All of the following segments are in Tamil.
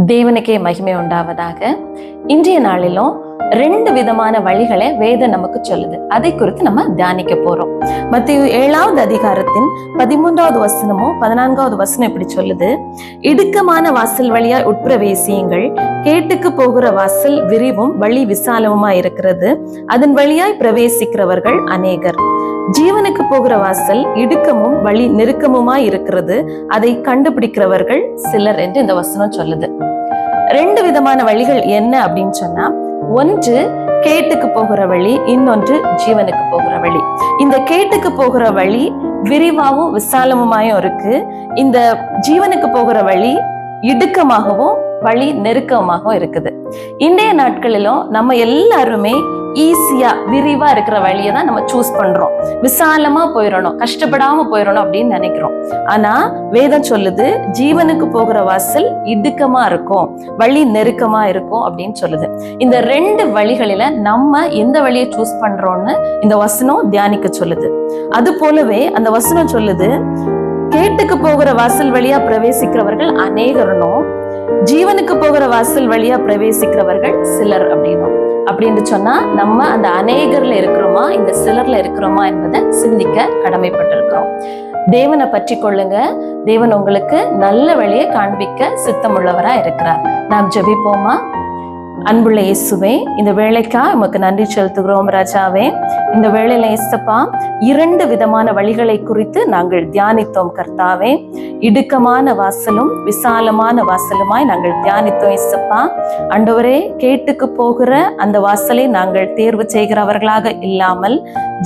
தேவனுக்கே மகிமை உண்டாவதாக. இன்றைய நாளிலும் 2 விதமான வழிகளை வேதம் நமக்கு சொல்லுது. அதை குறித்து நம்ம தியானிக்க போறோம். மத்தேயு 7வது அதிகாரத்தின் 13வது வசனமும் 14வது வசனம் இப்படி சொல்லுது: இடுக்கமான வாசல் வழியாய் உட்பிரவேசியுங்கள், கேட்டுக்கு போகிற வாசல் விரிவும் வழி விசாலமுமா இருக்கிறது, அதன் வழியாய் பிரவேசிக்கிறவர்கள் அநேகர். ஜீவனுக்கு போகிற வாசல் இடுக்கமும் வழி நெருக்கமுமாய் இருக்கிறது, அதை கண்டுபிடிக்கிறவர்கள் சிலர் என்று இந்த வசனம் சொல்லுது. 2 விதமான வழிகள் என்ன அப்படின்னு சொன்னா, ஒன்று கேட்டுக்கு போகிற வழி, இன்னொன்று ஜீவனுக்கு போகிற வழி. இந்த கேட்டுக்கு போகிற வழி விரிவாகவும் விசாலமுமாயும் இருக்கு. இந்த ஜீவனுக்கு போகிற வழி இடுக்கமாகவும் வழி நெருக்கமாகவும் இருக்குது. இன்றைய நாட்களிலும் நம்ம எல்லாருமே ஈஸியா விரிவா இருக்கிற வழியை தான் நம்ம சூஸ் பண்றோம். விசாலமா போயிடணும், கஷ்டப்படாம போயிடணும் அப்படின்னு நினைக்கிறோம். ஆனா வேதம் சொல்லுது, ஜீவனுக்கு போகிற வாசல் இடுக்கமா இருக்கும், வழி நெருக்கமா இருக்கும் அப்படின்னு சொல்லுது. இந்த 2 வழிகளில நம்ம எந்த வழியை சூஸ் பண்றோம்னு இந்த வசனம் தியானிக்க சொல்லுது. அது போலவே அந்த வசனம் சொல்லுது, கேட்டுக்கு போகிற வாசல் வழியா பிரவேசிக்கிறவர்கள் அநேகரனும், ஜீவனுக்கு போகிற வாசல் வழியா பிரவேசிக்கிறவர்கள் சிலர் அப்படின்னு சொன்னா, நம்ம அந்த அநேகர்ல இருக்கிறோமா, இந்த சிலர்ல இருக்கிறோமா என்பதை சிந்திக்க கடமைப்பட்டிருக்கிறோம். தேவனை பற்றி கொள்ளுங்க. தேவன் உங்களுக்கு நல்ல வழியை காண்பிக்க சித்தமுள்ளவரா இருக்கிறார். நாம் ஜெபிப்போமா? அன்புள்ள இயேசுவே, இந்த வேளைக்கா உமக்கு நன்றி செலுத்துகிறோம் ராஜாவே. இந்த வேளையில இயேசப்பா 2 விதமான வழிகளை குறித்து நாங்கள் தியானித்தோம் கர்த்தாவே. இடுக்கமான வாசலும் விசாலமான வாசலுமாய் நாங்கள் தியானித்தோம் இயேசப்பா. ஆண்டவரே, கேட்டுக்கு போகிற அந்த வாசலை நாங்கள் தேர்வு செய்கிறவர்களாக இல்லாமல்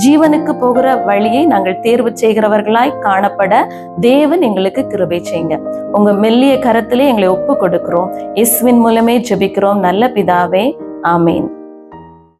ஜீவனுக்கு போகிற வழியை நாங்கள் தேர்வு செய்கிறவர்களாய் காணப்பட தேவன் எங்களுக்கு கிருபை செய்யுங்க. உங்க மெல்லிய கரத்திலே எங்களை ஒப்பு கொடுக்கிறோம். இயேசுவின் மூலமே ஜெபிக்கிறோம் நல்ல பிதாவே, ஆமேன்.